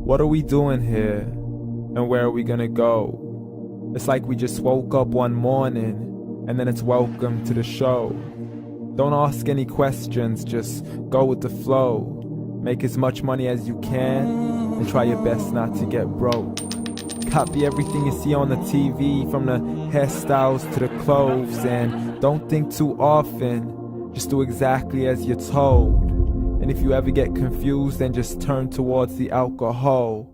What are we doing here? And where are we gonna go? It's like we just woke up one morning, and then it's welcome to the show. Don't ask any questions, just go with the flow. Make as much money as you can, and try your best not to get broke. Copy everything you see on the TV, from the hairstyles to the clothes, and don't think too often, just do exactly as you're told. And if you ever get confused, then just turn towards the alcohol.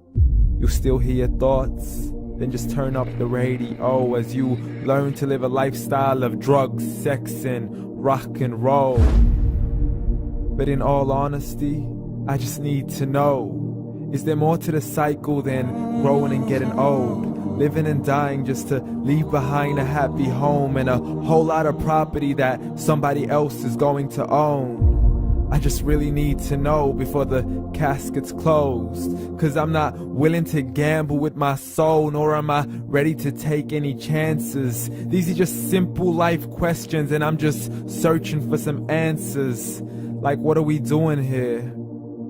You'll still hear your thoughts, then just turn up the radio as you learn to live a lifestyle of drugs, sex, and rock and roll. But in all honesty, I just need to know, is there more to the cycle than growing and getting old? Living and dying just to leave behind a happy home and a whole lot of property that somebody else is going to own. I just really need to know before the casket's closed, 'cause I'm not willing to gamble with my soul, nor am I ready to take any chances. These are just simple life questions, and I'm just searching for some answers. Like, what are we doing here?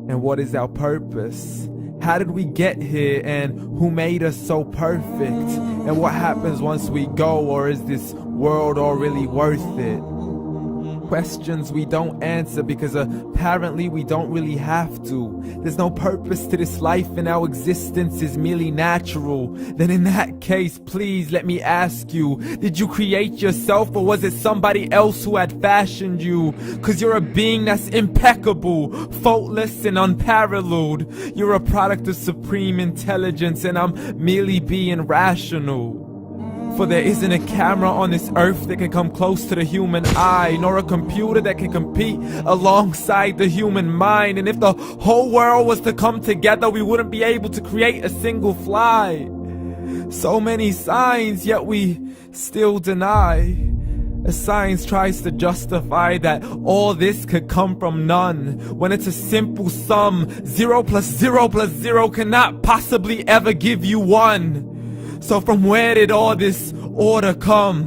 And what is our purpose? How did we get here, and who made us so perfect? And what happens once we go, or is this world all really worth it? Questions we don't answer because apparently we don't really have to. There's no purpose to this life and our existence is merely natural. Then in that case, please let me ask you, did you create yourself, or was it somebody else who had fashioned you? 'Cause you're a being that's impeccable, faultless and unparalleled. You're a product of supreme intelligence, and I'm merely being rational. For there isn't a camera on this earth that can come close to the human eye, nor a computer that can compete alongside the human mind. And if the whole world was to come together, we wouldn't be able to create a single fly. So many signs, yet we still deny. As science tries to justify that all this could come from none, when it's a simple sum. 0 plus 0 plus 0 cannot possibly ever give you 1. So from where did all this order come?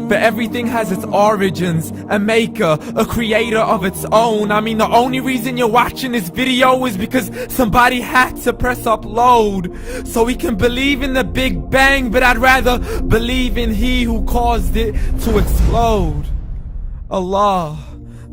For everything has its origins, a maker, a creator of its own. I mean, the only reason you're watching this video is because somebody had to press upload. So we can believe in the Big Bang, but I'd rather believe in He who caused it to explode. Allah,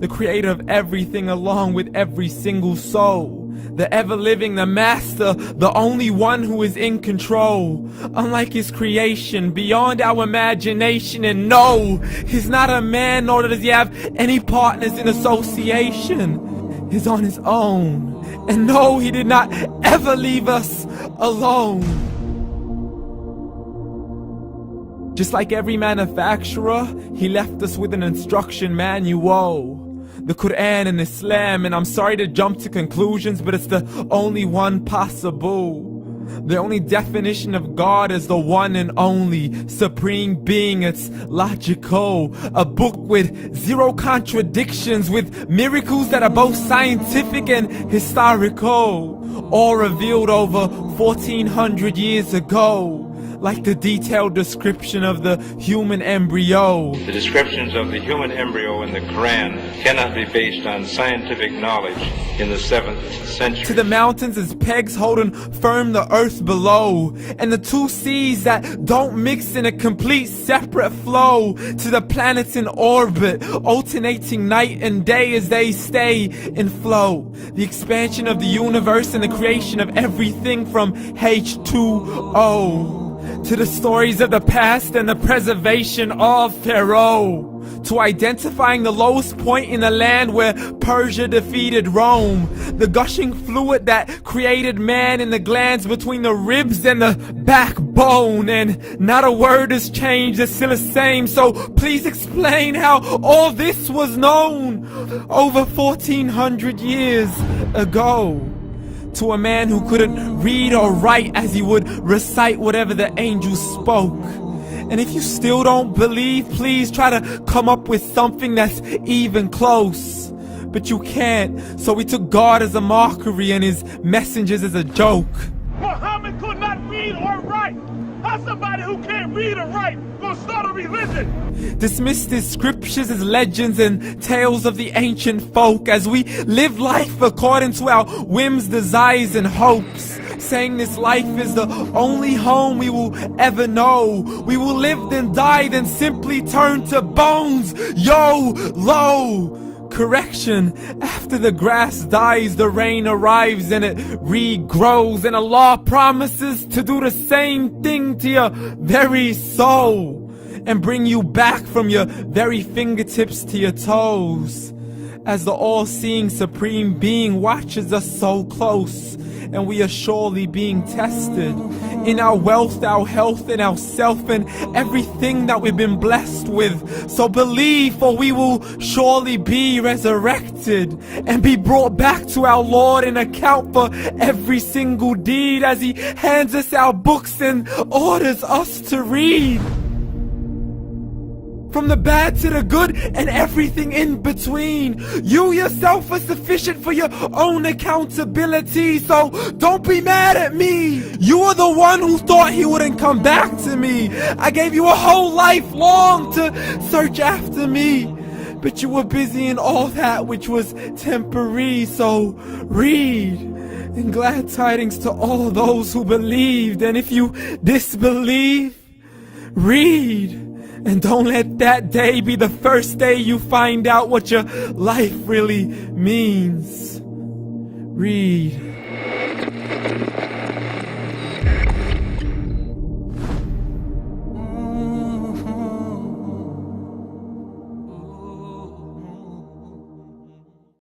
the creator of everything, along with every single soul. The ever-living, the master, the only one who is in control. Unlike his creation, beyond our imagination. And no, he's not a man, nor does he have any partners in association. He's on his own. And no, he did not ever leave us alone. Just like every manufacturer, he left us with an instruction manual. The Quran and Islam, and I'm sorry to jump to conclusions, but it's the only one possible. The only definition of God is the one and only supreme being. It's logical, a book with 0 contradictions, with miracles that are both scientific and historical, all revealed over 1400 years ago. Like the detailed description of the human embryo. The descriptions of the human embryo in the Quran cannot be based on scientific knowledge in the 7th century. To the mountains as pegs holding firm the earth below, and the 2 seas that don't mix in a complete separate flow. To the planets in orbit, alternating night and day as they stay in flow. The expansion of the universe and the creation of everything from H2O. To the stories of the past and the preservation of Pharaoh. To identifying the lowest point in the land where Persia defeated Rome. The gushing fluid that created man in the glands between the ribs and the backbone. And not a word has changed, it's still the same. So please explain how all this was known over 1400 years ago. To a man who couldn't read or write, as he would recite whatever the angels spoke. And if you still don't believe, please try to come up with something that's even close. But you can't, so we took God as a mockery and his messengers as a joke. Muhammad could not read or write. How somebody who can't read or write gonna start a religion? Dismissed his scriptures as legends and tales of the ancient folk, as we live life according to our whims, desires, and hopes. saying this life is the only home we will ever know. We will live then die, then simply turn to bones. YOLO! Correction, after the grass dies, the rain arrives and it regrows, and Allah promises to do the same thing to your very soul and bring you back from your very fingertips to your toes, as the all-seeing supreme being watches us so close, and we are surely being tested in our wealth, our health, and our self, and everything that we've been blessed with. So believe, for we will surely be resurrected and be brought back to our Lord and account for every single deed, as He hands us our books and orders us to read. From the bad to the good and everything in between. You yourself are sufficient for your own accountability, so don't be mad at me. You are the one who thought He wouldn't come back to me. I gave you a whole life long to search after me, but you were busy in all that which was temporary. So read, and glad tidings to all those who believed. And if you disbelieve, read. And don't let that day be the first day you find out what your life really means. Read.